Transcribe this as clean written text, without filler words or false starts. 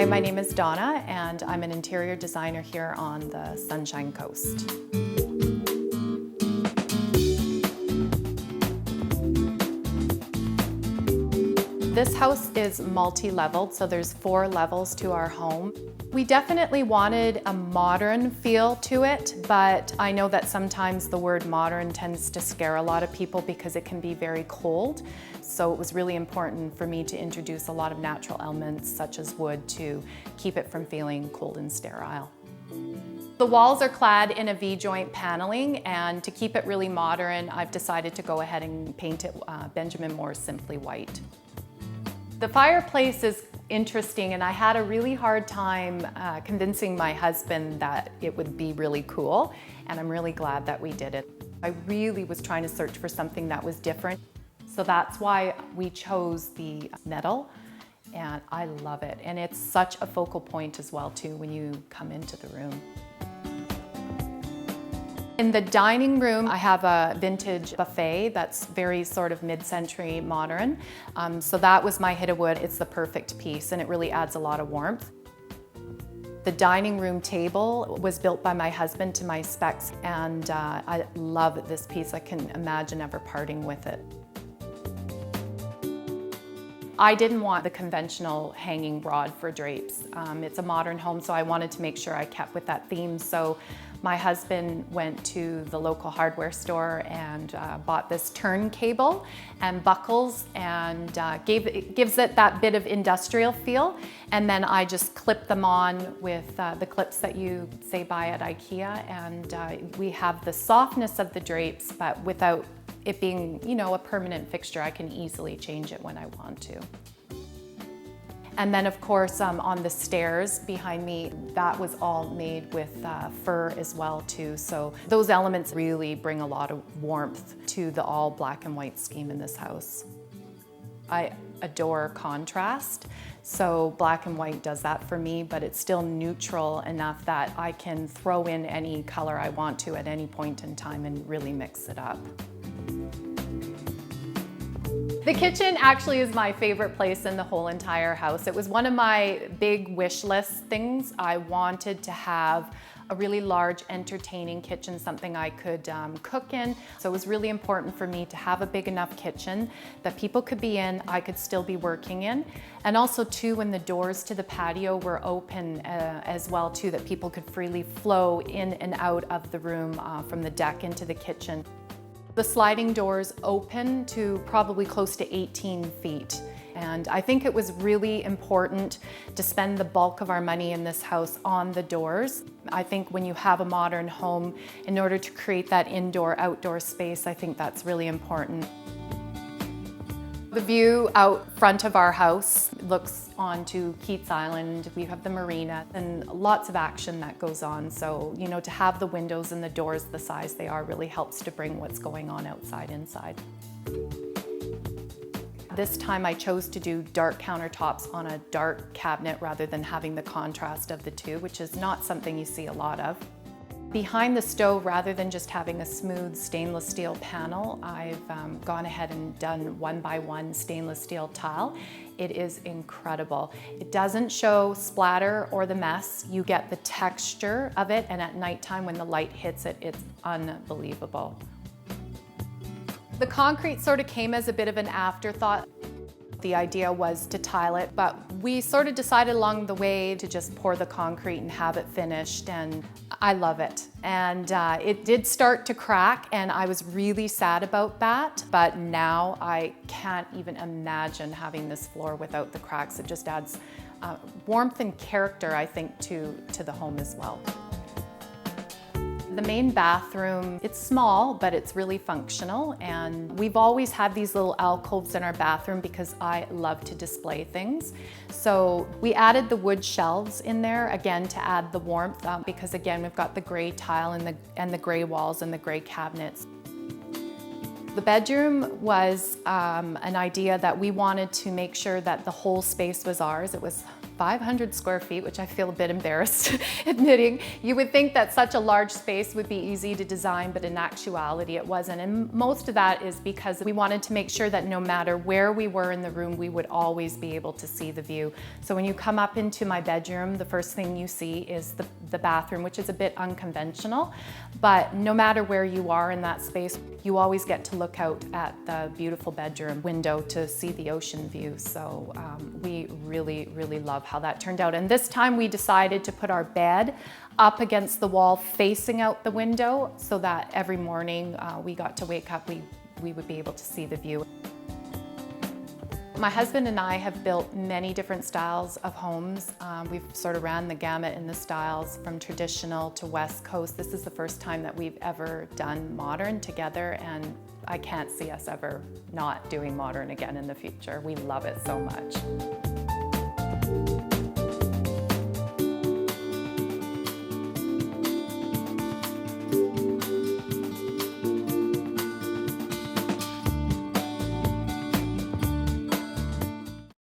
Hi, my name is Dawna, and I'm an interior designer here on the Sunshine Coast. This house is multi-leveled, so there's 4 levels to our home. We definitely wanted a modern feel to it, but I know that sometimes the word modern tends to scare a lot of people because it can be very cold. So it was really important for me to introduce a lot of natural elements such as wood to keep it from feeling cold and sterile. The walls are clad in a V-joint paneling, and to keep it really modern, I've decided to go ahead and paint it Benjamin Moore Simply White. The fireplace is interesting, and I had a really hard time convincing my husband that it would be really cool, and I'm really glad that we did it. I really was trying to search for something that was different, so that's why we chose the metal, and I love it. And it's such a focal point as well too when you come into the room. In the dining room, I have a vintage buffet that's very sort of mid-century modern. So that was my hit of wood. It's the perfect piece, and it really adds a lot of warmth. The dining room table was built by my husband to my specs, and I love this piece. I can imagine never parting with it. I didn't want the conventional hanging rod for drapes. It's a modern home, so I wanted to make sure I kept with that theme. So my husband went to the local hardware store and bought this turn cable and buckles, and gives it that bit of industrial feel. And then I just clip them on with the clips that you say buy at IKEA, and we have the softness of the drapes, but without it being, you know, a permanent fixture. I can easily change it when I want to. And then of course on the stairs behind me, that was all made with fir as well too. So those elements really bring a lot of warmth to the all black and white scheme in this house. I adore contrast, so black and white does that for me, but it's still neutral enough that I can throw in any color I want to at any point in time and really mix it up. The kitchen actually is my favorite place in the whole entire house. It was one of my big wish list things. I wanted to have a really large, entertaining kitchen, something I could cook in. So it was really important for me to have a big enough kitchen that people could be in, I could still be working in. And also too, when the doors to the patio were open as well too, that people could freely flow in and out of the room from the deck into the kitchen. The sliding doors open to probably close to 18 feet. And I think it was really important to spend the bulk of our money in this house on the doors. I think when you have a modern home, in order to create that indoor-outdoor space, I think that's really important. The view out front of our house looks onto Keats Island. We have the marina and lots of action that goes on. So, you know, to have the windows and the doors the size they are really helps to bring what's going on outside inside. This time I chose to do dark countertops on a dark cabinet rather than having the contrast of the two, which is not something you see a lot of. Behind the stove, rather than just having a smooth stainless steel panel, I've gone ahead and done 1x1 stainless steel tile. It is incredible. It doesn't show splatter or the mess. You get the texture of it, and at nighttime when the light hits it, it's unbelievable. The concrete sort of came as a bit of an afterthought. The idea was to tile it, but we sort of decided along the way to just pour the concrete and have it finished, and I love it. And it did start to crack, and I was really sad about that, but now I can't even imagine having this floor without the cracks. It just adds warmth and character, I think, to the home as well. The main bathroom, it's small, but it's really functional, and we've always had these little alcoves in our bathroom because I love to display things. So we added the wood shelves in there, again, to add the warmth, because again, we've got the gray tile and the gray walls and the gray cabinets. The bedroom was an idea that we wanted to make sure that the whole space was ours. It was 500 square feet, which I feel a bit embarrassed admitting. You would think that such a large space would be easy to design, but in actuality it wasn't. And most of that is because we wanted to make sure that no matter where we were in the room, we would always be able to see the view. So when you come up into my bedroom, the first thing you see is the bathroom, which is a bit unconventional, but no matter where you are in that space, you always get to look out at the beautiful bedroom window to see the ocean view. So we really, really love how that turned out. And this time we decided to put our bed up against the wall facing out the window so that every morning we got to wake up, we would be able to see the view. My husband and I have built many different styles of homes. We've sort of ran the gamut in the styles from traditional to West Coast. This is the first time that we've ever done modern together, and I can't see us ever not doing modern again in the future. We love it so much.